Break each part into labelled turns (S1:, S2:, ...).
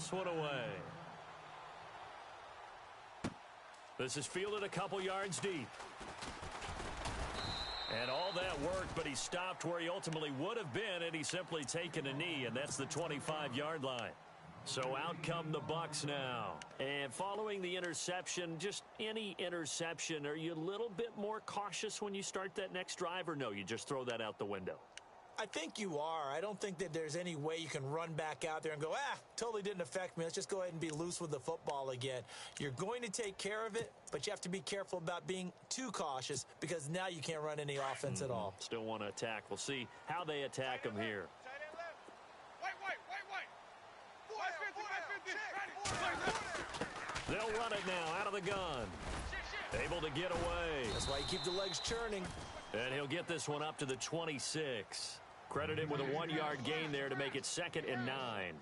S1: this one away. This is fielded a couple yards deep. And all that worked, but he stopped where he ultimately would have been had he simply taken a knee, and that's the 25-yard line. So out come the Bucs now. And following the interception, just any interception, are you a little bit more cautious when you start that next drive, or no, you just throw that out the window?
S2: I think you are. I don't think that there's any way you can run back out there and go, totally didn't affect me. Let's just go ahead and be loose with the football again. You're going to take care of it, but you have to be careful about being too cautious because now you can't run any offense at all.
S1: Still want to attack. We'll see how they attack him here. They'll run it now out of the gun. Able to get away.
S2: That's why you keep the legs churning.
S1: And he'll get this one up to the 26. Credit him with a 1-yard gain there to make it 2nd and 9.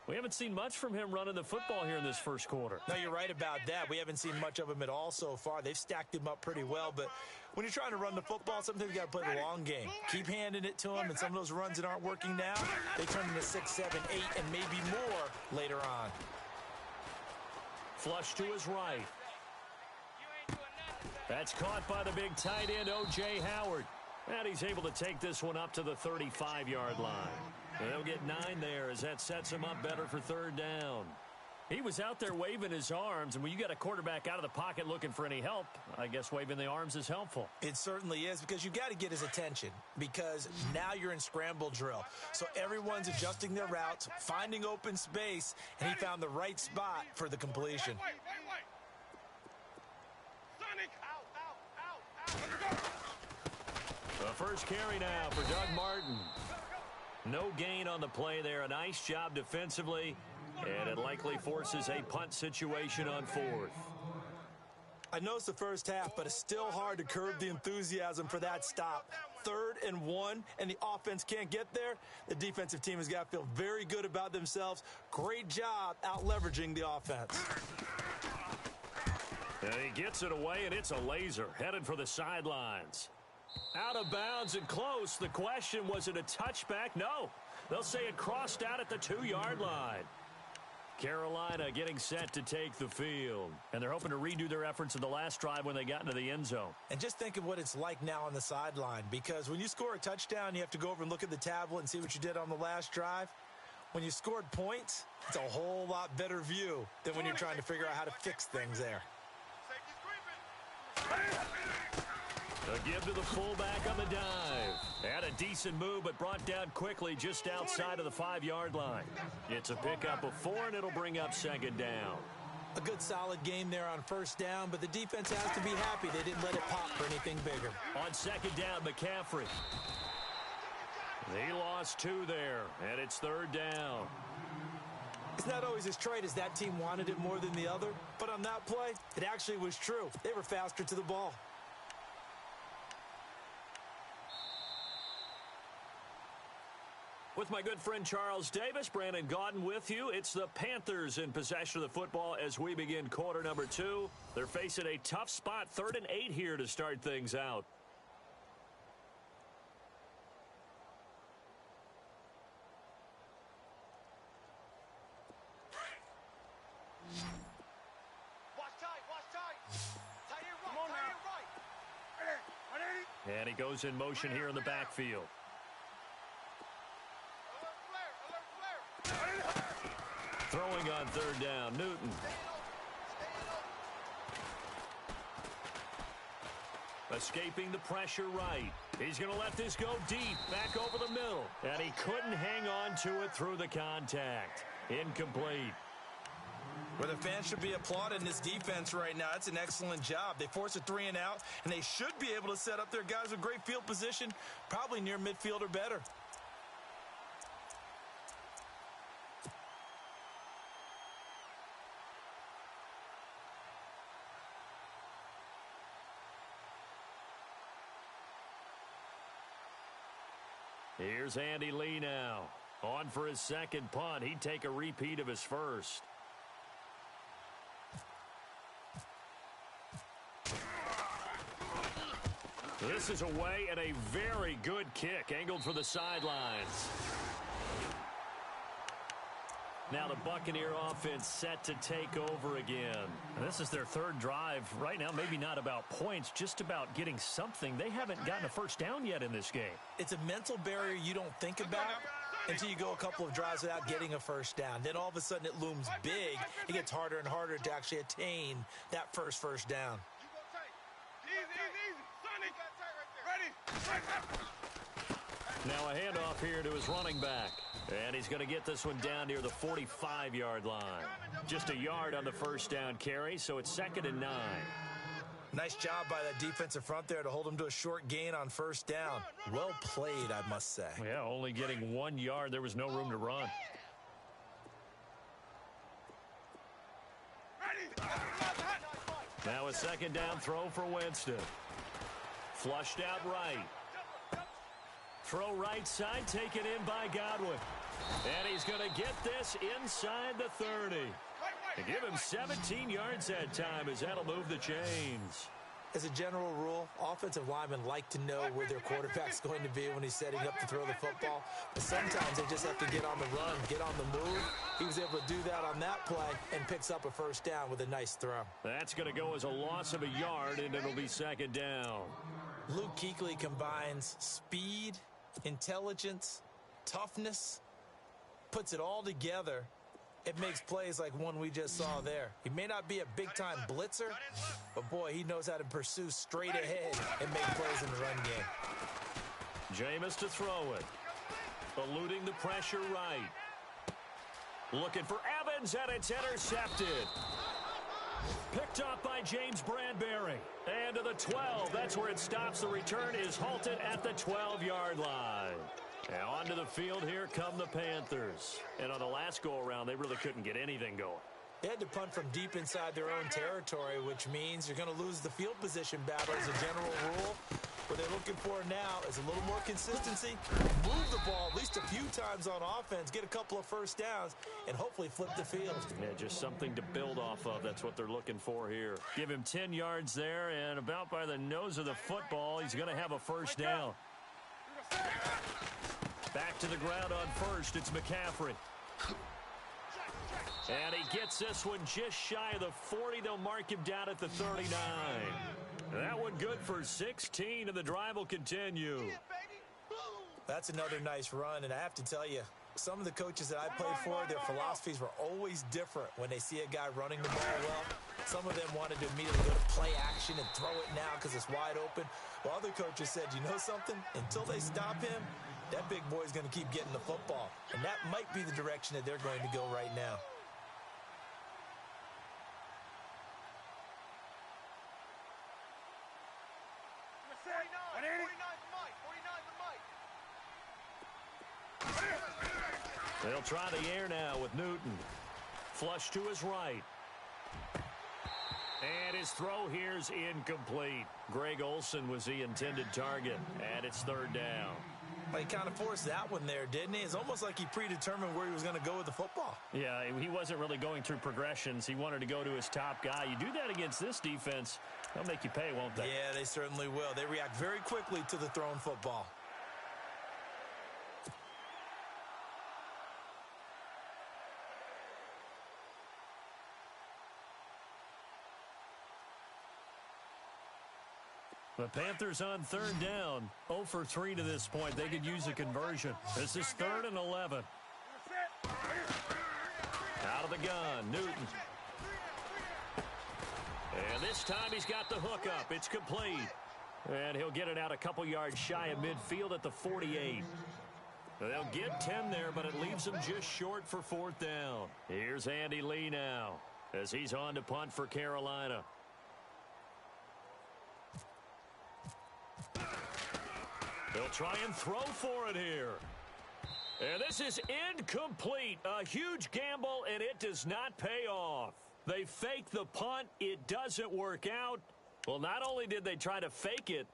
S1: We haven't seen much from him running the football here in this first quarter.
S2: No, you're right about that. We haven't seen much of him at all so far. They've stacked him up pretty well, but when you're trying to run the football, sometimes you got to play the long game. Keep handing it to him, and some of those runs that aren't working now, they turn into 6, 7, 8, and maybe more later on.
S1: Flush to his right. That's caught by the big tight end, O.J. Howard. And he's able to take this one up to the 35-yard line. They'll get 9 there as that sets him up better for 3rd down. He was out there waving his arms, and when you got a quarterback out of the pocket looking for any help, I guess waving the arms is helpful.
S2: It certainly is, because you got to get his attention, because now you're in scramble drill. So everyone's adjusting their routes, finding open space, and he found the right spot for the completion.
S1: The first carry now for Doug Martin. No gain on the play there. A nice job defensively, and it likely forces a punt situation on 4th.
S2: I know it's the first half, but it's still hard to curb the enthusiasm for that stop. 3rd and 1, and the offense can't get there. The defensive team has got to feel very good about themselves. Great job out-leveraging the offense.
S1: And he gets it away, and it's a laser headed for the sidelines. Out of bounds and close. The question, was it a touchback? No. They'll say it crossed out at the 2-yard line. Carolina getting set to take the field. And they're hoping to redo their efforts in the last drive when they got into the end zone.
S2: And just think of what it's like now on the sideline, because when you score a touchdown, you have to go over and look at the tablet and see what you did on the last drive. When you scored points, it's a whole lot better view than when you're trying to figure out how to fix things there.
S1: A give to the fullback on the dive. Had a decent move, but brought down quickly just outside of the 5-yard line. It's a pickup of 4, and it'll bring up 2nd down.
S2: A good solid game there on 1st down, but the defense has to be happy they didn't let it pop for anything bigger.
S1: On 2nd down, McCaffrey. He lost 2 there, and it's 3rd down.
S2: It's not always as trite as that team wanted it more than the other, but on that play, it actually was true. They were faster to the ball.
S1: With my good friend Charles Davis, Brandon Gaudin with you. It's the Panthers in possession of the football as we begin quarter number 2. They're facing a tough spot, 3rd and 8 here to start things out. And he goes in motion here in the backfield. Throwing on 3rd down, Newton. Escaping the pressure right. He's going to let this go deep, back over the middle. And he couldn't hang on to it through the contact. Incomplete.
S2: Well, the fans should be applauding this defense right now. That's an excellent job. They force a 3 and out, and they should be able to set up their guys with great field position, probably near midfield or better.
S1: Here's Andy Lee now. On for his 2nd punt. He'd take a repeat of his first. This is away, and a very good kick angled for the sidelines. Now the Buccaneer offense set to take over again.
S3: And this is their third drive. Right now, maybe not about points, just about getting something. They haven't gotten a first down yet in this game.
S2: It's a mental barrier you don't think about until you go a couple of drives without getting a first down. Then all of a sudden it looms big. It gets harder and harder to actually attain that first down.
S1: Now a handoff here to his running back. And he's going to get this one down near the 45-yard line. Just a yard on the first down carry, so it's 2nd and 9.
S2: Nice job by that defensive front there to hold him to a short gain on first down. Well played, I must say.
S3: Yeah, only getting 1 yard. There was no room to run.
S1: Now a 2nd down throw for Winston. Flushed out right. Throw right side, taken in by Godwin. And he's going to get this inside the 30. And give him 17 yards that time as that'll move the chains.
S2: As a general rule, offensive linemen like to know where their quarterback's going to be when he's setting up to throw the football. But sometimes they just have to get on the run, get on the move. He was able to do that on that play and picks up a first down with a nice throw.
S1: That's going to go as a loss of a yard, and it'll be 2nd down.
S2: Luke Kuechly combines speed, intelligence, toughness, puts it all together. It makes plays like one we just saw there. He may not be a big-time blitzer, but, boy, he knows how to pursue straight ahead and make plays in the run game.
S1: Jameis to throw it. Eluding the pressure right. Looking for Evans, and it's intercepted. Picked up by James Bradbury. And to the 12. That's where it stops. The return is halted at the 12-yard line. Now onto the field, here come the Panthers. And on the last go-around, they really couldn't get anything going.
S2: They had to punt from deep inside their own territory, which means you're going to lose the field position battle as a general rule. What they're looking for now is a little more consistency, move the ball at least a few times on offense, get a couple of first downs, and hopefully flip the field.
S1: Yeah, just something to build off of. That's what they're looking for here. Give him 10 yards there, and about by the nose of the football, he's going to have a first down. Back to the ground on first, it's McCaffrey. And he gets this one just shy of the 40. They'll mark him down at the 39. That one good for 16, and the drive will continue.
S2: That's another nice run, and I have to tell you, some of the coaches that I played for, their philosophies were always different when they see a guy running the ball well. Some of them wanted to immediately go to play action and throw it now because it's wide open. While other coaches said, you know something? Until they stop him, that big boy's going to keep getting the football. And that might be the direction that they're going to go right now.
S1: They'll try the air now with Newton. Flush to his right. And his throw here's incomplete. Greg Olsen was the intended target, and it's 3rd down.
S2: Well, he kind of forced that one there, didn't he? It's almost like he predetermined where he was going to go with the football.
S3: Yeah, he wasn't really going through progressions. He wanted to go to his top guy. You do that against this defense, they'll make you pay, won't they?
S2: Yeah, they certainly will. They react very quickly to the thrown football.
S1: The Panthers on 3rd down. 0 for 3 to this point. They could use a conversion. This is 3rd and 11. Out of the gun, Newton. And this time he's got the hook up. It's complete. And he'll get it out a couple yards shy of midfield at the 48. They'll get 10 there, but it leaves them just short for 4th down. Here's Andy Lee now as he's on to punt for Carolina. They'll try and throw for it here. And this is incomplete. A huge gamble, and it does not pay off. They fake the punt. It doesn't work out. Well, not only did they try to fake it,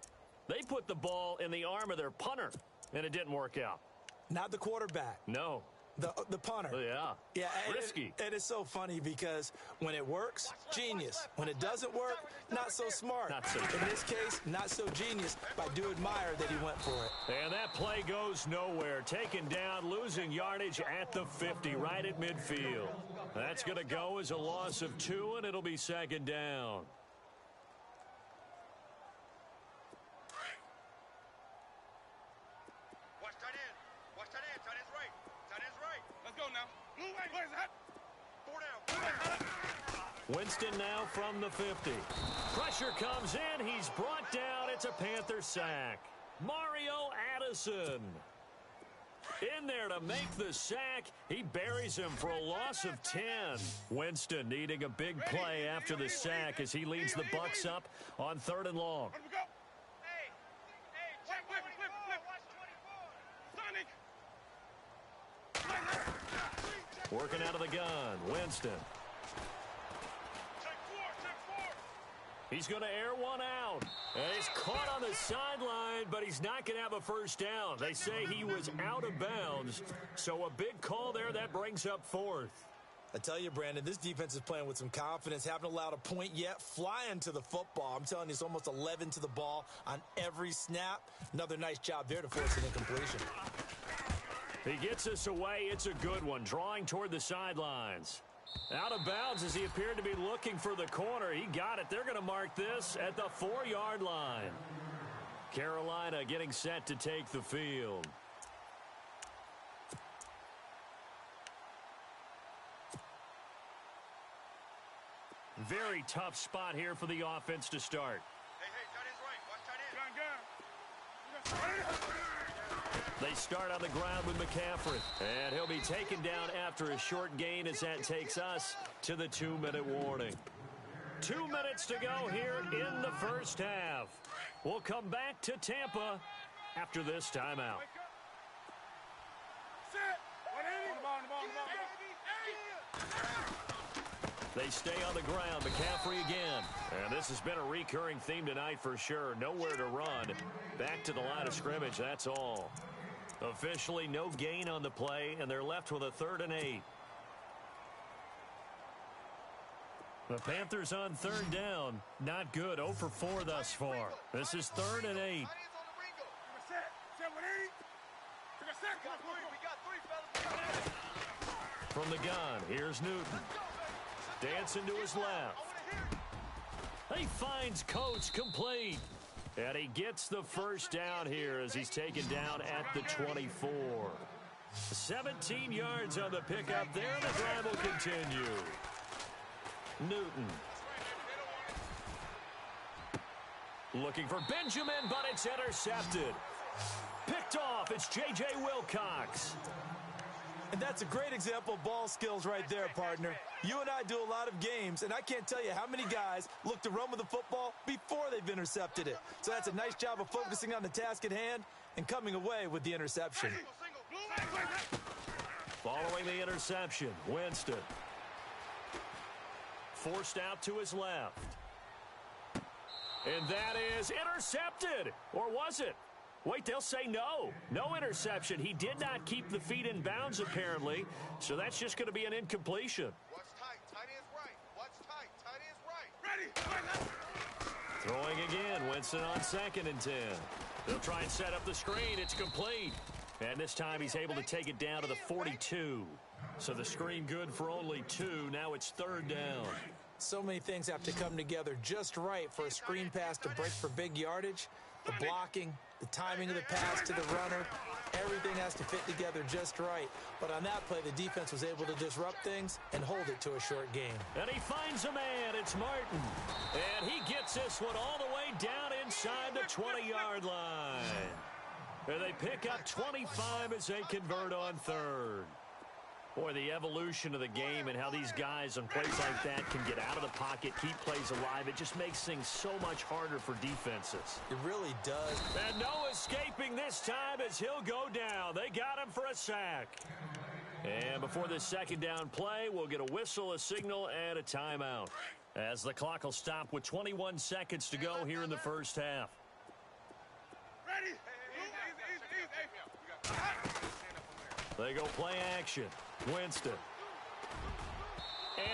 S1: they put the ball in the arm of their punter, and it didn't work out.
S2: Not the quarterback.
S1: No.
S2: The punter.
S3: Yeah.
S2: Yeah,
S3: Risky.
S2: And it's so funny because when it works, genius. When it doesn't work, not so smart.
S3: Not so
S2: In this case, not so genius, but I do admire that he went for it.
S1: And that play goes nowhere. Taken down, losing yardage at the 50, right at midfield. That's going to go as a loss of 2, and it'll be second down. Winston now from the 50. Pressure comes in. He's brought down. It's a Panther sack. Mario Addison in there to make the sack. He buries him for a loss of 10. Winston needing a big play after the sack as he leads the Bucs up on 3rd and long. Working out of the gun, Winston. He's going to air one out. And he's caught on the sideline, but he's not going to have a first down. They say he was out of bounds, so a big call there. That brings up 4th.
S2: I tell you, Brandon, this defense is playing with some confidence. Haven't allowed a point yet. Flying to the football. I'm telling you, it's almost 11 to the ball on every snap. Another nice job there to force an incompletion.
S1: He gets us away. It's a good one. Drawing toward the sidelines. Out of bounds as he appeared to be looking for the corner. He got it. They're going to mark this at the 4-yard line. Carolina getting set to take the field. Very tough spot here for the offense to start. They start on the ground with McCaffrey. And he'll be taken down after a short gain as that takes us to the 2-minute warning. 2 minutes to go here in the first half. We'll come back to Tampa after this timeout. They stay on the ground. McCaffrey again. And this has been a recurring theme tonight for sure. Nowhere to run. Back to the line of scrimmage, that's all. Officially no gain on the play, and they're left with a 3rd and 8. The Panthers on 3rd down. Not good. 0 for 4 thus far. This is 3rd and 8. From the gun, here's Newton. Dancing to his left. He finds Coates complete. And he gets the first down here as he's taken down at the 24. 17 yards on the pickup there. The drive will continue. Newton. Looking for Benjamin, but it's intercepted. Picked off. It's J.J. Wilcox.
S2: And that's a great example of ball skills right there, partner. You and I do a lot of games, and I can't tell you how many guys look to run with the football before they've intercepted it. So that's a nice job of focusing on the task at hand and coming away with the interception.
S1: Following the interception, Winston. Forced out to his left. And that is intercepted. Or was it? Wait, they'll say no. No interception. He did not keep the feet in bounds, apparently. So that's just going to be an incompletion.
S4: What's tight? Tight is right. What's tight? Tight is right.
S1: Ready. Throwing again. Winston on 2nd and 10. They'll try and set up the screen. It's complete. And this time he's able to take it down to the 42. So the screen good for only 2. Now it's 3rd down.
S2: So many things have to come together just right for a screen pass to break for big yardage. The blocking, the timing of the pass to the runner, everything has to fit together just right. But on that play, the defense was able to disrupt things and hold it to a short game.
S1: And he finds a man. It's Martin. And he gets this one all the way down inside the 20-yard line. And they pick up 25 as they convert on 3rd. Boy, the evolution of the game and how these guys on plays like that can get out of the pocket, keep plays alive, it just makes things so much harder for defenses.
S2: It really does.
S1: And no escaping this time as he'll go down. They got him for a sack. And before this 2nd down play, we'll get a whistle, a signal, and a timeout. As the clock will stop with 21 seconds to go here in the first half.
S4: Ready?
S1: They go play action. Winston.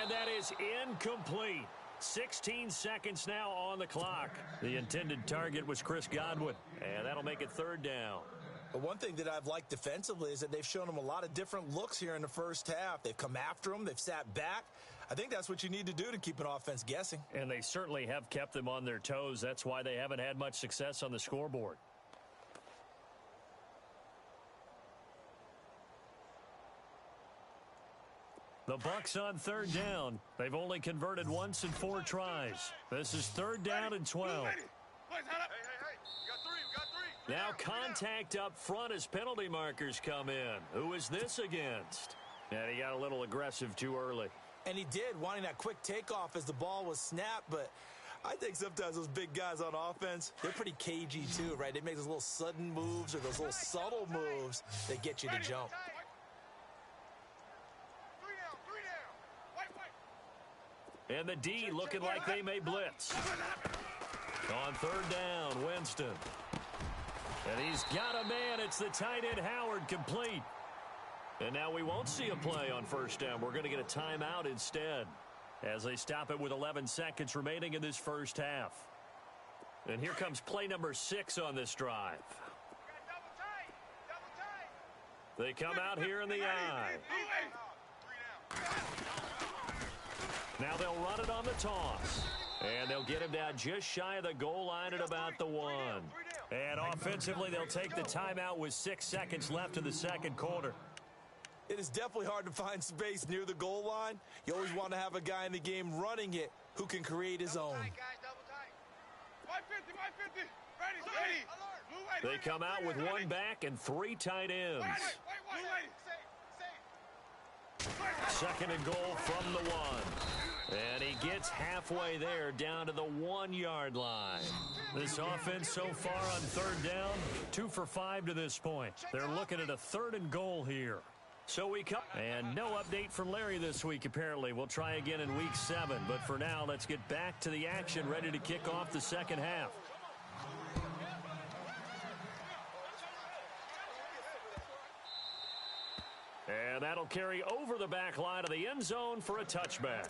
S1: And that is incomplete. 16 seconds now on the clock. The intended target was Chris Godwin, and that'll make it third down.
S2: But one thing that I've liked defensively is that they've shown him a lot of different looks here in the first half. They've come after him. They've sat back. I think that's what you need to do to keep an offense guessing.
S3: And they certainly have kept them on their toes. That's why they haven't had much success on the scoreboard. The Bucs on third down. They've only converted once in 4 tries. This is third down and 12.
S4: Hey, you got three.
S1: Now contact up front as penalty markers come in. Who is this against? And he got a little aggressive too early.
S2: And he did, wanting that quick takeoff as the ball was snapped. But I think sometimes those big guys on offense, they're pretty cagey too, right? They make those little sudden moves or those little subtle moves that get you to jump.
S1: And the D looking like they may blitz. On third down, Winston. And he's got a man. It's the tight end, Howard, complete. And now we won't see a play on first down. We're going to get a timeout instead as they stop it with 11 seconds remaining in this first half. And here comes play number 6 on this drive. They come out here in the eye. Now they'll run it on the toss. And they'll get him down just shy of the goal line at about the 1. And offensively, they'll take the timeout with 6 seconds left in the second quarter.
S2: It is definitely hard to find space near the goal line. You always want to have a guy in the game running it who can create his own.
S1: They come out with 1 back and 3 tight ends. Second and goal from the 1. And he gets halfway there down to the 1-yard line. This offense so far on third down, 2 for 5 to this point. They're looking at a 3rd and goal here. So we come, and no update from Larry this week, apparently. We'll try again in week 7. But for now, let's get back to the action, ready to kick off the second half. And that'll carry over the back line of the end zone for a touchback.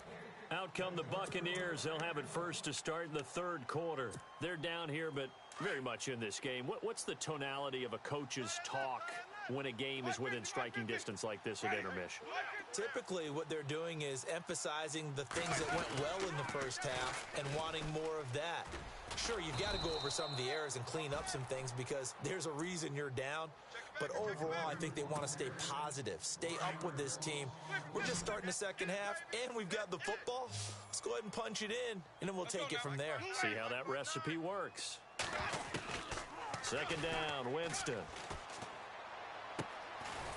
S1: Out come the Buccaneers. They'll have it first to start in the third quarter. They're down here, but very much in this game. What's the tonality of a coach's talk when a game is within striking distance like this at intermission?
S2: Typically, what they're doing is emphasizing the things that went well in the first half and wanting more of that. Sure, you've got to go over some of the errors and clean up some things because there's a reason you're down. But overall, I think they want to stay positive, stay up with this team. We're just starting the second half, and we've got the football. Let's go ahead and punch it in, and then we'll take it from there.
S1: See how that recipe works. Second down, Winston.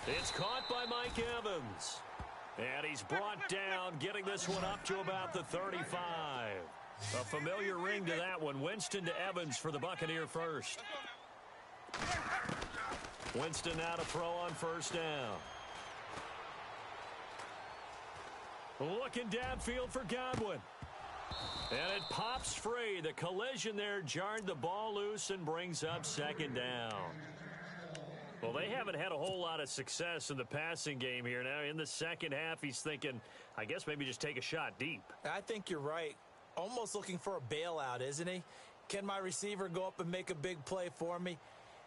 S1: It's caught by Mike Evans. And he's brought down, getting this one up to about the 35. A familiar ring to that one. Winston to Evans for the Buccaneer first. Winston now to throw on first down. Looking downfield for Godwin. And it pops free. The collision there jarred the ball loose and brings up second down. Well, they haven't had a whole lot of success in the passing game here. Now, in the second half, he's thinking, I guess maybe just take a shot deep.
S2: I think you're right. Almost looking for a bailout, isn't he? Can my receiver go up and make a big play for me?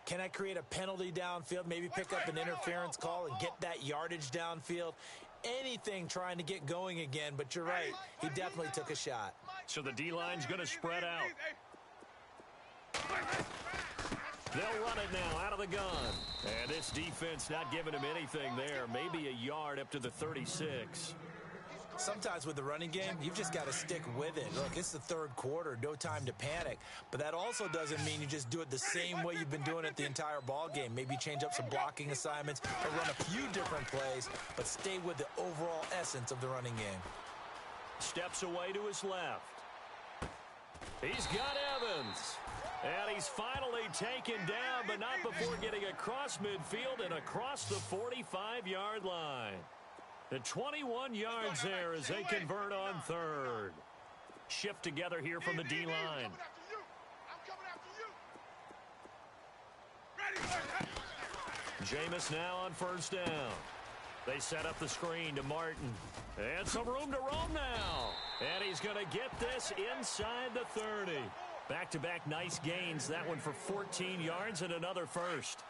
S2: Can I create a penalty downfield, maybe pick up an interference call and get that yardage downfield? Anything trying to get going again, but you're right. He definitely took a shot.
S1: So the D-line's going to spread out. They'll run it now out of the gun. And this defense not giving him anything there. Maybe a yard up to the 36.
S2: Sometimes with the running game, you've just got to stick with it. Look, it's the third quarter, no time to panic. But that also doesn't mean you just do it the same way you've been doing it the entire ball game. Maybe change up some blocking assignments or run a few different plays, but stay with the overall essence of the running game.
S1: Steps away to his left. He's got Evans. And he's finally taken down, but not before getting across midfield and across the 45-yard line. The 21 yards there as they convert on third. Shift together here from the D-line.
S3: Jameis now on first down. They set up the screen to Martin. And some room to roam now. And he's going to get this inside the 30. Back-to-back nice gains. That one for 14 yards and another first.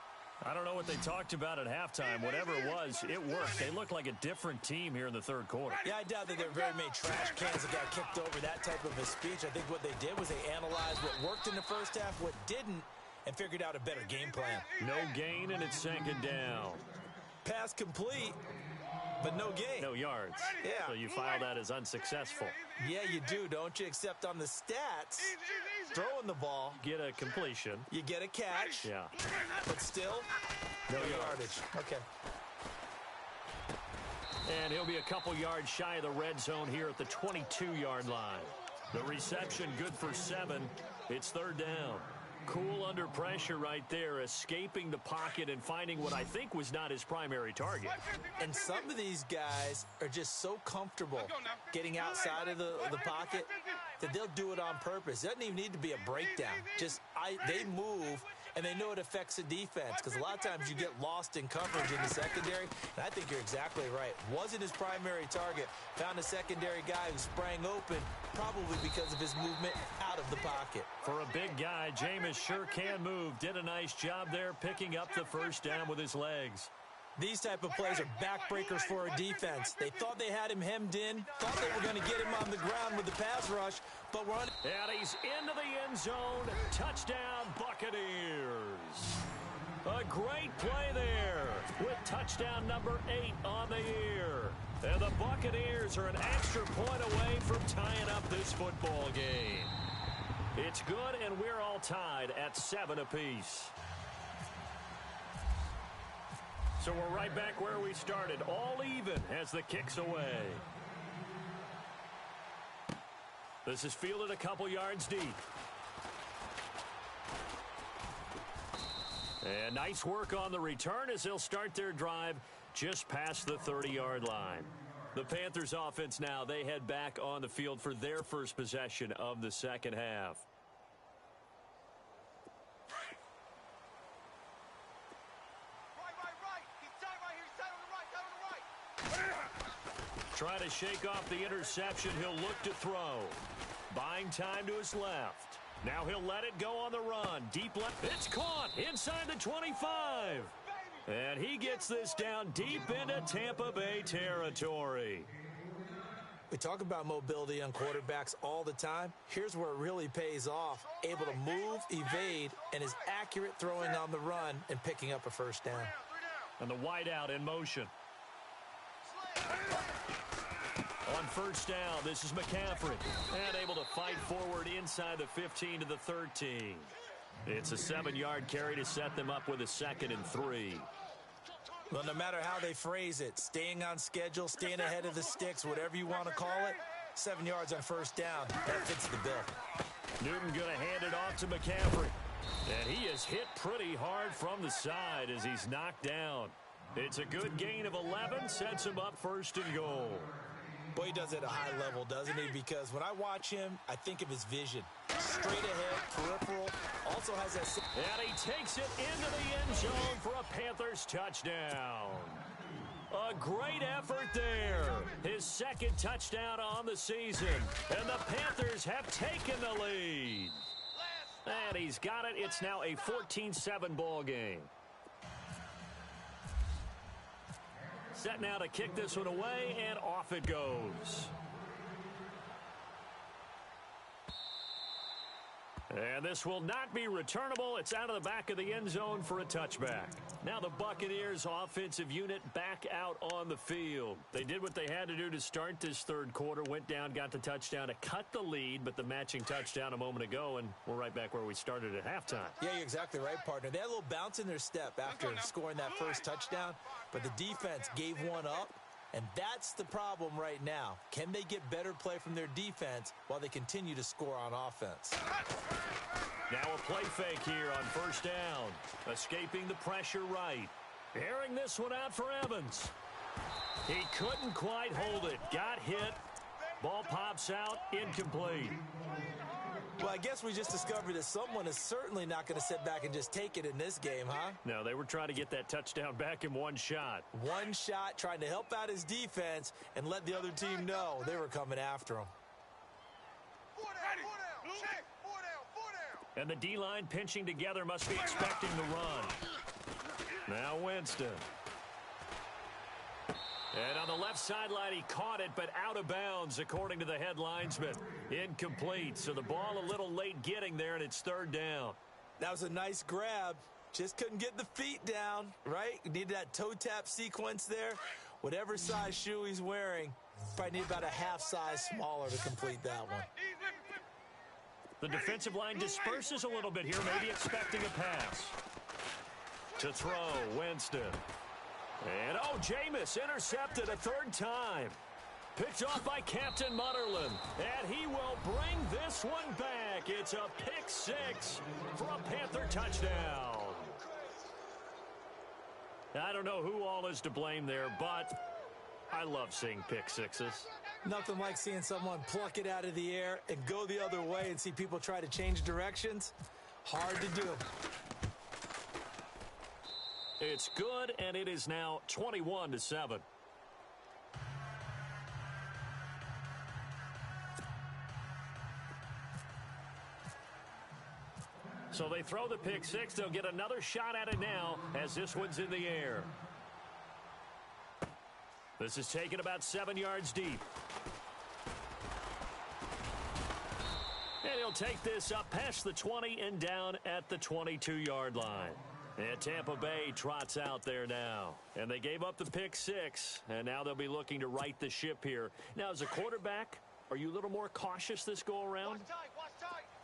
S3: I don't know what they talked about at halftime. Whatever it was, it worked. They looked like a different team here in the third quarter.
S2: Yeah, I doubt that there were very many trash cans that got kicked over that type of a speech. I think what they did was they analyzed what worked in the first half, what didn't, and figured out a better game plan.
S3: No gain, and it's second down.
S2: Pass complete, but no gain.
S3: No yards.
S2: Yeah.
S3: So you file that as unsuccessful.
S2: Yeah, you do, don't you? Except on the stats, throwing the ball,
S3: Get a completion.
S2: you get a catch,
S3: Yeah.
S2: but still,
S3: No
S2: no
S3: yards.
S2: yardage. Okay.
S3: And he'll be a couple yards shy of the red zone here at the 22-yard line. The reception good for 7. It's third down. Cool under pressure right there, escaping the pocket and finding what I think was not his primary target.
S2: And some of these guys are just so comfortable getting outside of the pocket that they'll do it on purpose. It doesn't even need to be a breakdown. They move, and they know it affects the defense because a lot of times you get lost in coverage in the secondary, and I think you're exactly right. Wasn't his primary target. Found a secondary guy who sprang open, probably because of his movement out of the pocket.
S3: For a big guy, Jameis sure can move. Did a nice job there picking up the first down with his legs.
S2: These type of plays are backbreakers for a defense. They thought they had him hemmed in, thought they were going to get him on the ground with the pass rush, but we're on.
S3: And he's into the end zone. Touchdown, Buccaneers. A great play there with touchdown number 8 on the year. And the Buccaneers are an extra point away from tying up this football game. It's good, and we're all tied at 7 apiece. So we're right back where we started, all even as the kick's away. This is fielded a couple yards deep. And nice work on the return as they'll start their drive just past the 30-yard line. The Panthers offense now, they head back on the field for their first possession of the second half. Trying to shake off the interception. He'll look to throw. Buying time to his left. Now he'll let it go on the run. Deep left. It's caught inside the 25. And he gets this down deep into Tampa Bay territory.
S2: We talk about mobility on quarterbacks all the time. Here's where it really pays off. Able to move, evade, and is accurate throwing on the run and picking up a first down.
S3: And the wideout in motion. On first down, this is McCaffrey. And able to fight forward inside the 15 to the 13. It's a 7-yard carry to set them up with a 2nd and 3.
S2: Well, no matter how they phrase it, staying on schedule, staying ahead of the sticks, whatever you want to call it, 7 yards on first down, that fits the bill.
S3: Newton going to hand it off to McCaffrey. And he is hit pretty hard from the side as he's knocked down. It's a good gain of 11, sets him up 1st and goal.
S2: Boy, he does it at a high level, doesn't he? Because when I watch him, I think of his vision. Straight ahead, peripheral, also has that...
S3: And he takes it into the end zone for a Panthers touchdown. A great effort there. His 2nd touchdown on the season. And the Panthers have taken the lead. And he's got it. It's now a 14-7 ball game. Set now to kick this one away, and off it goes. And this will not be returnable. It's out of the back of the end zone for a touchback. Now the Buccaneers offensive unit back out on the field. They did what they had to do to start this third quarter. Went down, got the touchdown to cut the lead, but the matching touchdown a moment ago, and we're right back where we started at halftime.
S2: Yeah, you're exactly right, partner. They had a little bounce in their step after scoring that first touchdown, but the defense gave one up, and that's the problem right now. Can they get better play from their defense while they continue to score on offense?
S3: Now a play fake here on first down. Escaping the pressure right. Airing this one out for Evans. He couldn't quite hold it. Got hit. Ball pops out. Incomplete.
S2: Well, I guess we just discovered that someone is certainly not going to sit back and just take it in this game, huh?
S3: No, they were trying to get that touchdown back in one shot.
S2: One shot, trying to help out his defense and let the other team know they were coming after him.
S4: 4 down, check. 4 down.
S3: And the D-line pinching together must be expecting the run. Now Winston. And on the left sideline, he caught it, but out of bounds, according to the head linesman. Incomplete, so the ball a little late getting there, and it's 3rd down.
S2: That was a nice grab. Just couldn't get the feet down, right? Needed that toe tap sequence there. Whatever size shoe he's wearing, probably need about a half size smaller to complete that one.
S3: The defensive line disperses a little bit here, maybe expecting a pass. To throw, Winston. And, Jameis intercepted a 3rd time. Picked off by Captain Mutterland. And he will bring this one back. It's a pick 6 for a Panther touchdown. I don't know who all is to blame there, but I love seeing pick 6s.
S2: Nothing like seeing someone pluck it out of the air and go the other way and see people try to change directions. Hard to do.
S3: It's good, and it is now 21-7. So they throw the pick 6. They'll get another shot at it now as this one's in the air. This is taken about 7 yards deep. And he'll take this up past the 20 and down at the 22-yard line. And Tampa Bay trots out there now. And they gave up the pick 6, and now they'll be looking to right the ship here. Now, as a quarterback, are you a little more cautious this go-around?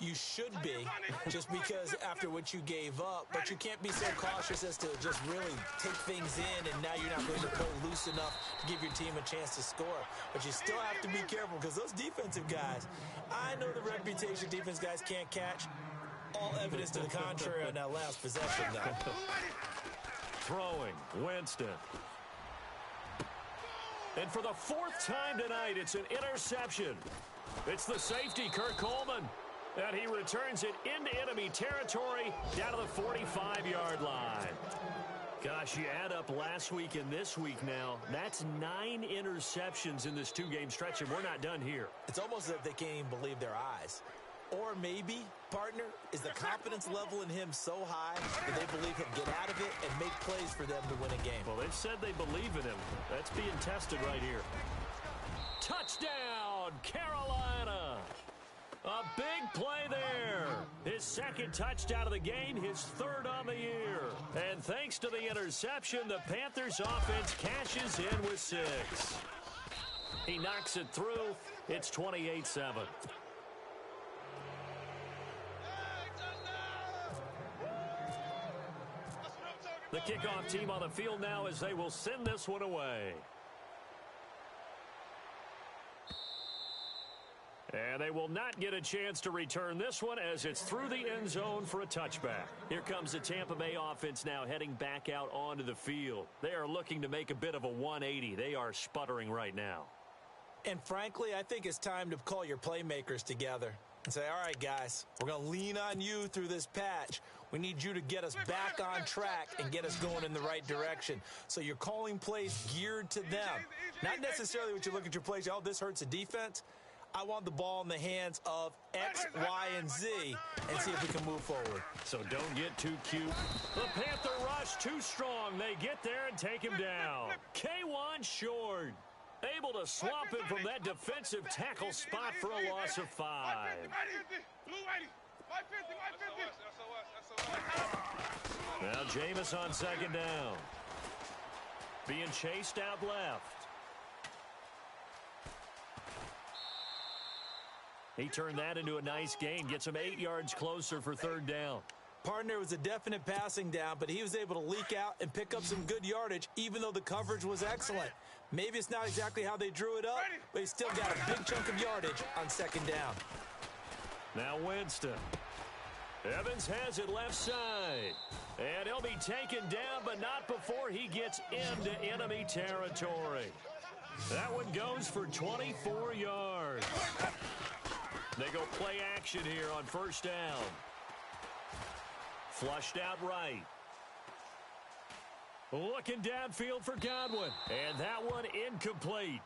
S2: You should be, just because after what you gave up, but you can't be so cautious as to just really take things in, and now you're not going to go loose enough to give your team a chance to score. But you still have to be careful, because those defensive guys, I know the reputation defense guys can't catch. All evidence to the contrary on that last possession, though.
S3: Throwing, Winston. And for the 4th time tonight, it's an interception. It's the safety, Kurt Coleman. And he returns it into enemy territory down to the 45-yard line. Gosh, you add up last week and this week now, that's 9 interceptions in this 2-game stretch, and we're not done here.
S2: It's almost as if they can't even believe their eyes. Or maybe, partner, is the confidence level in him so high that they believe he'll get out of it and make plays for them to win a game.
S3: Well, they've said they believe in him. That's being tested right here. Touchdown, Carolina! A big play there. His 2nd touchdown of the game, his 3rd on the year. And thanks to the interception, the Panthers offense cashes in with 6. He knocks it through. It's 28-7. The kickoff team on the field now as they will send this one away. And they will not get a chance to return this one as it's through the end zone for a touchback. Here comes the Tampa Bay offense now heading back out onto the field. They are looking to make a bit of a 180. They are sputtering right now.
S2: And frankly, I think it's time to call your playmakers together and say, all right, guys, we're going to lean on you through this patch. We need you to get us back on track and get us going in the right direction. So you're calling plays geared to them. Not necessarily what you look at your plays, this hurts the defense. I want the ball in the hands of X, Y, and Z and see if we can move forward.
S3: So don't get too cute. The Panther rush too strong. They get there and take him down. K1 Short able to swamp him from that defensive tackle spot for a loss of 5. Now Jameis on 2nd down. Being chased out left. He turned that into a nice gain. Gets him 8 yards closer for 3rd down.
S2: Partner was a definite passing down, but he was able to leak out and pick up some good yardage, even though the coverage was excellent. Maybe it's not exactly how they drew it up, but he still got a big chunk of yardage on 2nd down.
S3: Now Winston. Evans has it left side. And he'll be taken down, but not before he gets into enemy territory. That one goes for 24 yards.
S1: They go play action here on first down. Flushed out right. Looking downfield for Godwin. And that one incomplete.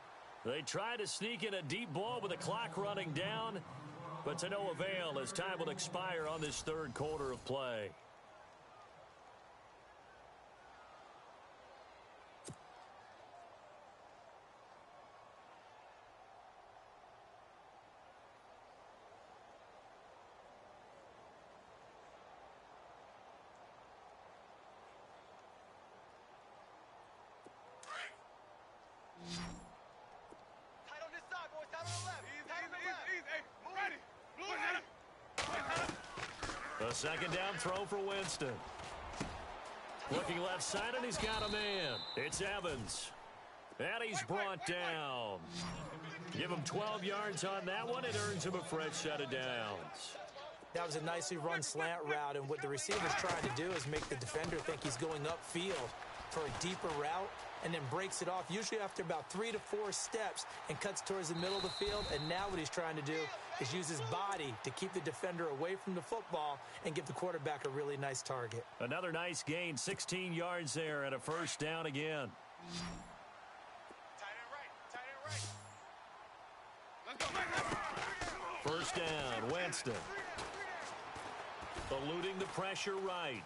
S1: They try to sneak in a deep ball with the clock running down, but to no avail as time will expire on this third quarter of play. A second down throw for Winston. Looking left side, and he's got a man. It's Evans. And he's brought down. Give him 12 yards on that one. It earns him a fresh set of downs.
S2: That was a nicely run slant route, and what the receiver's trying to do is make the defender think he's going upfield for a deeper route, and then breaks it off, usually after about 3 to 4 steps, and cuts towards the middle of the field. And now what he's trying to do is use his body to keep the defender away from the football and give the quarterback a really nice target.
S1: Another nice gain, 16 yards there, and a first down again. First down, Winston. Eluding the pressure right.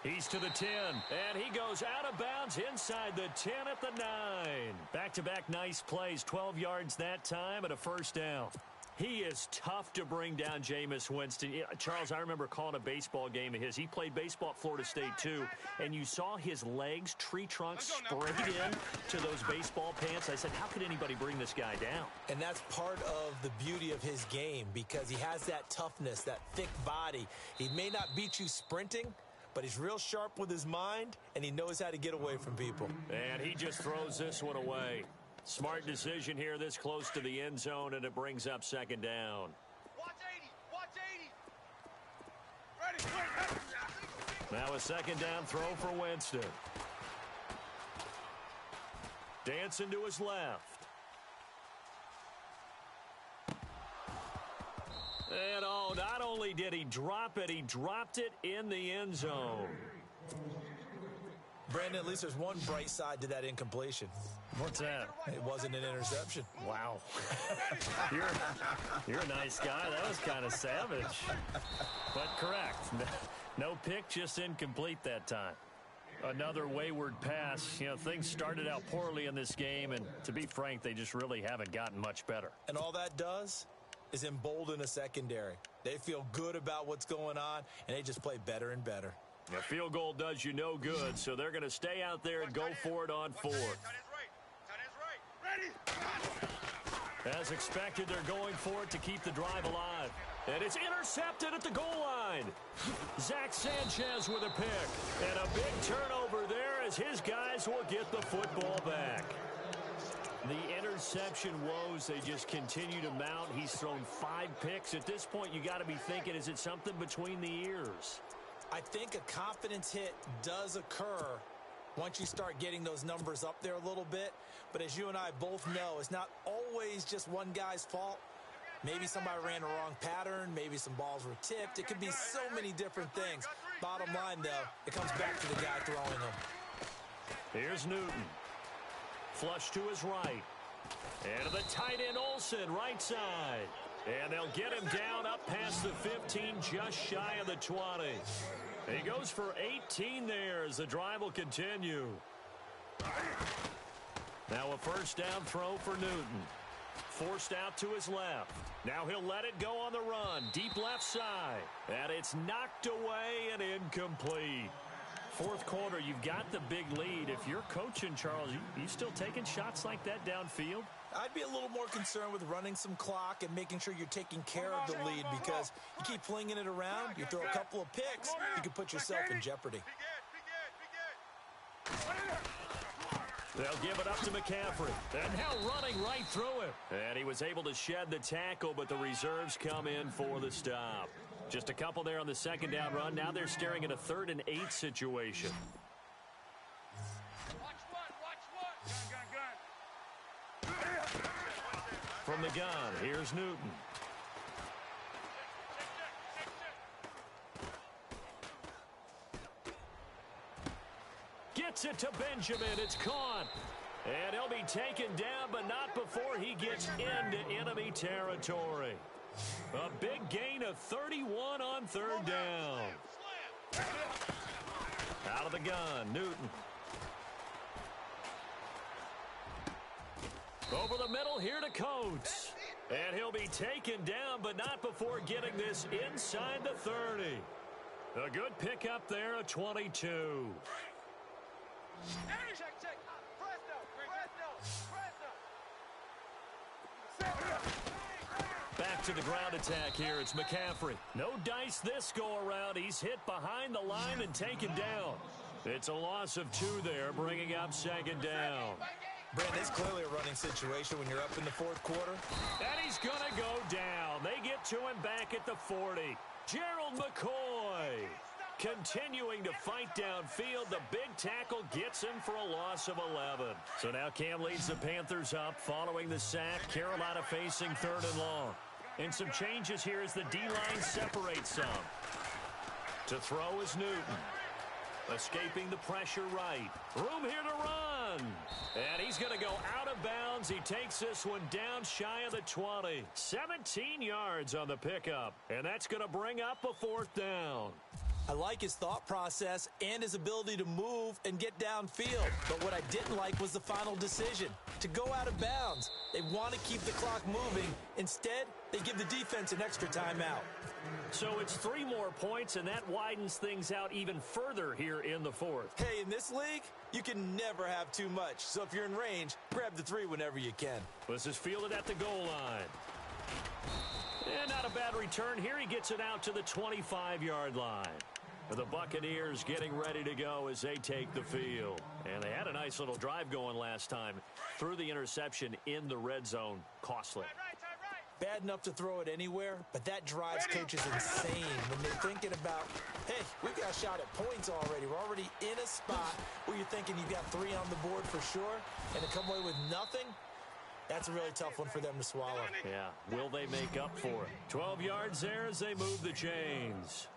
S1: He's to the 10, and he goes out of bounds inside the 10 at the 9. Back-to-back nice plays, 12 yards that time, and a first down. He is tough to bring down, Jameis Winston. Charles, I remember calling a baseball game of his. He played baseball at Florida State, too, and you saw his legs, tree trunks, sprayed in to those baseball pants. I said, how could anybody bring this guy down?
S2: And that's part of the beauty of his game, because he has that toughness, that thick body. He may not beat you sprinting, but he's real sharp with his mind, and he knows how to get away from people.
S1: And he just throws this one away. Smart decision here this close to the end zone, and it brings up second down.
S4: Watch 80. Watch 80. Ready.
S1: Now a second down throw for Winston. Dancing to his left. And not only did he drop it, he dropped it in the end zone.
S2: Brandon, at least there's one bright side to that incompletion.
S1: What's that?
S2: It wasn't an interception.
S1: Wow. You're a nice guy. That was kind of savage. But correct. No pick, just incomplete that time. Another wayward pass. You know, things started out poorly in this game, and to be frank, they just really haven't gotten much better.
S2: And all that does is embolden a secondary. They feel good about what's going on, and they just play better and better.
S1: A field goal does you no good, so they're going to stay out there and go for it on fourth. As expected, they're going for it to keep the drive alive. And it's intercepted at the goal line. Zach Sanchez with a pick. And a big turnover there as his guys will get the football back. The interception woes, they just continue to mount. He's thrown 5 picks. At this point, you got to be thinking, is it something between the ears?
S2: I think a confidence hit does occur once you start getting those numbers up there a little bit. But as you and I both know, it's not always just one guy's fault. Maybe somebody ran the wrong pattern. Maybe some balls were tipped. It could be so many different things. Bottom line, though, it comes back to the guy throwing them.
S1: Here's Newton. Flush to his right. And to the tight end, Olsen, right side. And they'll get him down up past the 15, just shy of the 20. He goes for 18 there as the drive will continue. Now a first down throw for Newton. Forced out to his left. Now he'll let it go on the run. Deep left side. And it's knocked away and incomplete. Fourth quarter, you've got the big lead. If you're coaching, Charles, you still taking shots like that downfield?
S2: I'd be a little more concerned with running some clock and making sure you're taking care of the lead, because you keep flinging it around, you throw a couple of picks, you can put yourself in jeopardy.
S1: They'll give it up to McCaffrey. And now running right through it. And he was able to shed the tackle, but the reserves come in for the stop. Just a couple there on the second down run. Now they're staring at a 3rd and 8 situation.
S3: From the gun, here's Newton. Gets it to Benjamin. It's caught. And he'll be taken down, but not before he gets into enemy territory. A big gain of 31 on third down. Out of the gun, Newton. Over the middle here to Coates. And he'll be taken down, but not before getting this inside the 30. A good pickup there of 22. Back to the ground attack here. It's McCaffrey. No dice this go-around. He's hit behind the line and taken down. It's a loss of 2 there, bringing up second down.
S2: Brandon, it's clearly a running situation when you're up in the fourth quarter.
S3: And he's going to go down. They get to him back at the 40. Gerald McCoy continuing to fight downfield. The big tackle gets him for a loss of 11. So now Cam leads the Panthers up following the sack. Carolina facing 3rd and long. And some changes here as the D-line separates some. To throw is Newton. Escaping the pressure right. Room here to run. And he's going to go out of bounds. He takes this one down shy of the 20. 17 yards on the pickup. And that's going to bring up a 4th down.
S2: I like his thought process and his ability to move and get downfield. But what I didn't like was the final decision, to go out of bounds. They want to keep the clock moving. Instead, they give the defense an extra timeout.
S3: So it's 3 more points, and that widens things out even further here in the 4th.
S2: Hey, in this league, you can never have too much. So if you're in range, grab the 3 whenever you can.
S3: This is fielded at the goal line. And not a bad return here. He gets it out to the 25-yard line. The Buccaneers getting ready to go as they take the field. And they had a nice little drive going last time. Threw the interception in the red zone. Costly.
S2: Bad enough to throw it anywhere, but that drives coaches insane when they're thinking about, hey, we've got a shot at points already. We're already in a spot where you're thinking you've got 3 on the board for sure, and to come away with nothing, that's a really tough one for them to swallow.
S3: Yeah, will they make up for it? 12 yards there as they move the chains.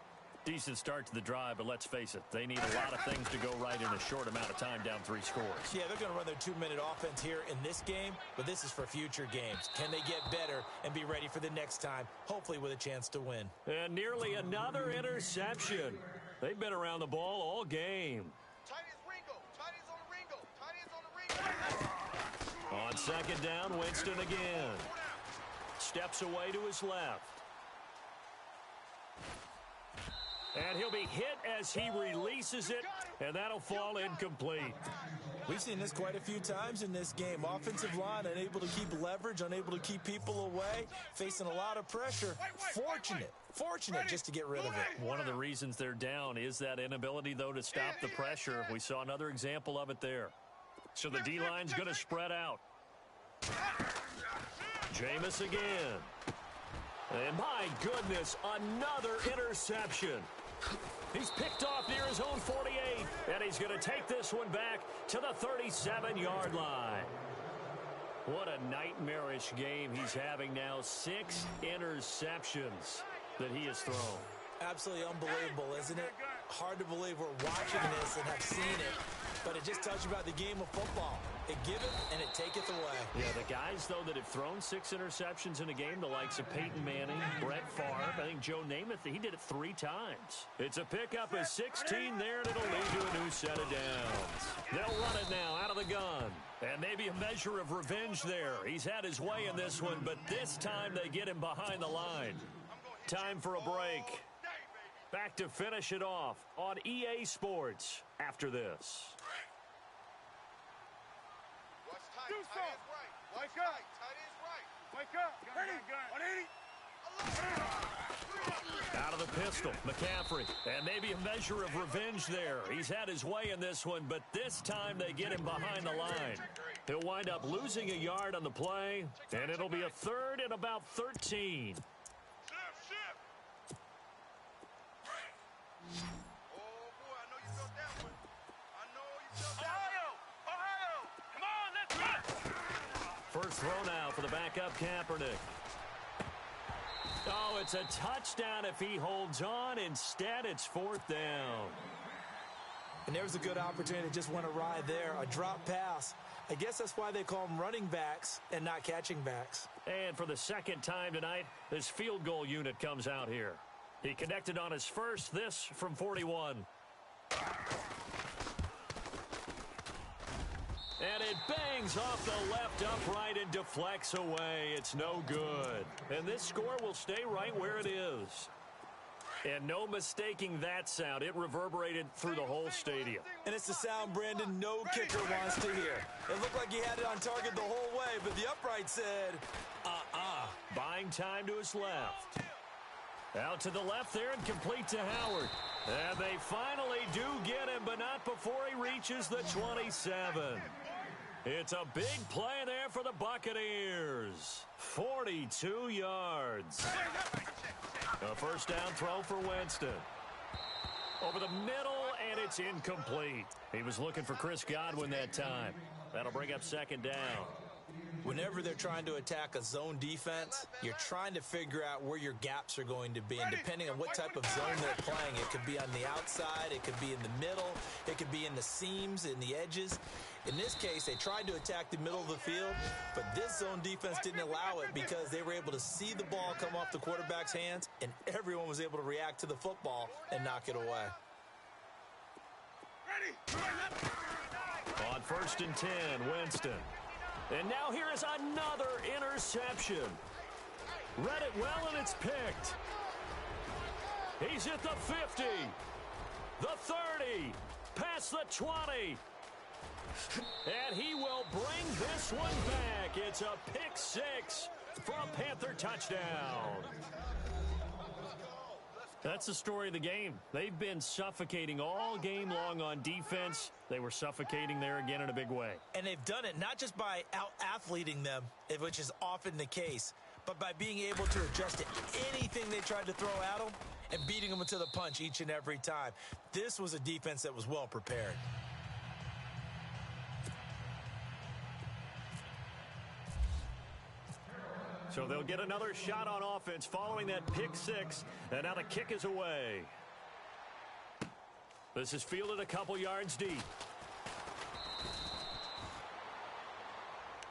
S3: Decent start to the drive, but let's face it, they need a lot of things to go right in a short amount of time, down 3 scores.
S2: Yeah, they're going to run their 2-minute offense here in this game, but this is for future games. Can they get better and be ready for the next time, hopefully with a chance to win?
S3: And nearly another interception. They've been around the ball all game. On second down, Winston again. Steps away to his left. And he'll be hit as he releases it, and that'll fall incomplete.
S2: We've seen this quite a few times in this game. Offensive line unable to keep leverage, unable to keep people away, facing a lot of pressure. Fortunate just to get rid of it.
S3: One of the reasons they're down is that inability, though, to stop the pressure. We saw another example of it there. So the D-line's going to spread out. Jameis again. And my goodness, another interception. He's picked off near his own 48, and he's going to take this one back to the 37-yard line. What a nightmarish game he's having now. 6 interceptions that he has thrown.
S2: Absolutely unbelievable, isn't it? Hard to believe we're watching this and have seen it, but it just tells you about the game of football. It giveth and it taketh away.
S3: Yeah, the guys, though, that have thrown 6 interceptions in a game, the likes of Peyton Manning, Brett Favre, I think Joe Namath, he did it 3 times. It's a pickup of 16 there, and it'll lead to a new set of downs. They'll run it now out of the gun. And maybe a measure of revenge there. He's had his way in this one, but this time they get him behind the line. Time for a break. Back to finish it off on EA Sports after this. Out of the pistol, McCaffrey. And maybe a measure of revenge there. He's had his way in this one, but this time they get him behind the line. He'll wind up losing a yard on the play, and it'll be a 3rd and about 13. throw now for the backup Kaepernick. Oh, it's a touchdown if he holds on. Instead, it's 4th down.
S2: And there's a good opportunity that just went awry there. A drop pass. I guess that's why they call them running backs and not catching backs.
S3: And for the second time tonight, this field goal unit comes out here. He connected on his first, this from 41. And it bangs off the left upright and deflects away. It's no good. And this score will stay right where it is. And no mistaking that sound. It reverberated through the whole stadium.
S2: And it's the sound, Brandon, no kicker wants to hear. It looked like he had it on target the whole way, but the upright said,
S3: Buying time to his left. Out to the left there and complete to Howard. And they finally do get him, but not before he reaches the 27. It's a big play there for the Buccaneers. 42 yards. A first down throw for Winston. Over the middle, and it's incomplete. He was looking for Chris Godwin that time. That'll bring up 2nd down.
S2: Whenever they're trying to attack a zone defense, you're trying to figure out where your gaps are going to be. And depending on what type of zone they're playing, it could be on the outside, it could be in the middle, it could be in the seams, in the edges. In this case, they tried to attack the middle of the field, but this zone defense didn't allow it because they were able to see the ball come off the quarterback's hands, and everyone was able to react to the football and knock it away.
S3: On 1st and 10, Winston. And now here is another interception. Read it well, and it's picked. He's at the 50, the 30, past the 20. And he will bring this one back. It's a pick 6 for a Panther touchdown. That's the story of the game. They've been suffocating all game long on defense. They were suffocating there again in a big way.
S2: And they've done it not just by out-athleting them, which is often the case, but by being able to adjust to anything they tried to throw at them and beating them to the punch each and every time. This was a defense that was well prepared.
S3: So they'll get another shot on offense following that pick 6. And now the kick is away. This is fielded a couple yards deep.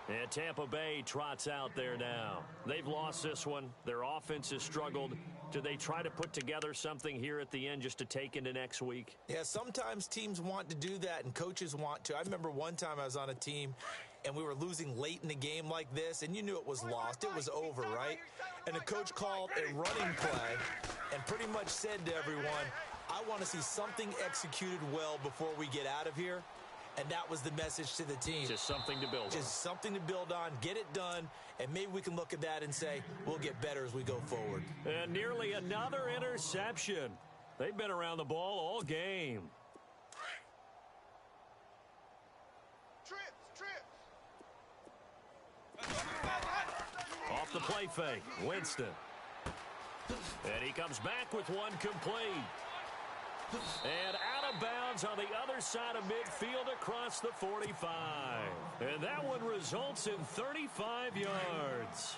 S3: And Tampa Bay trots out there now. They've lost this one. Their offense has struggled. Do they try to put together something here at the end just to take into next week?
S2: Yeah, sometimes teams want to do that and coaches want to. I remember one time I was on a team and we were losing late in the game like this, and you knew it was lost. It was over, right? And the coach called a running play and pretty much said to everyone, I want to see something executed well before we get out of here. And that was the message to the team.
S3: Just something to build on.
S2: Just something to build on, get it done, and maybe we can look at that and say, we'll get better as we go forward.
S3: And nearly another interception. They've been around the ball all game. Off the play fake, Winston. And he comes back with one complete. And out of bounds on the other side of midfield across the 45. And that one results in 35 yards.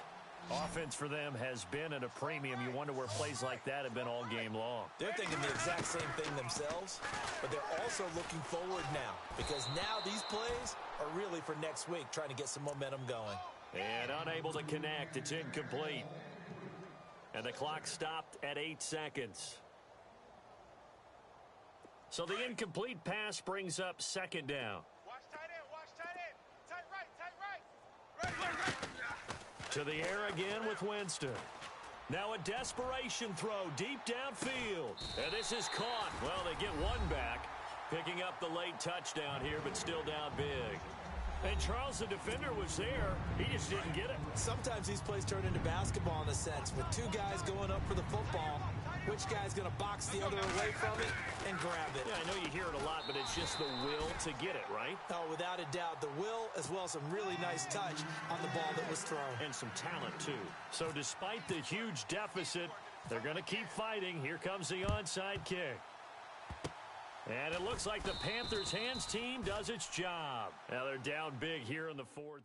S3: Offense for them has been at a premium. You wonder where plays like that have been all game long.
S2: They're thinking the exact same thing themselves, but they're also looking forward now because now these plays are really for next week, trying to get some momentum going.
S3: And unable to connect. It's incomplete. And the clock stopped at 8 seconds. So the incomplete pass brings up 2nd down.
S4: Watch tight end, watch tight end. Tight right, tight right.
S3: To the air again with Winston. Now a desperation throw deep downfield. And this is caught. Well, they get one back. Picking up the late touchdown here, but still down big. And Charles, the defender, was there. He just didn't get it.
S2: Sometimes these plays turn into basketball in a sense. With two guys going up for the football, which guy's going to box the other away from it and grab it?
S3: Yeah, I know you hear it a lot, but it's just the will to get it, right?
S2: Oh, without a doubt. The will, as well as some really nice touch on the ball that was thrown.
S3: And some talent, too. So despite the huge deficit, they're going to keep fighting. Here comes the onside kick. And it looks like the Panthers' hands team does its job. Now they're down big here in the 4th.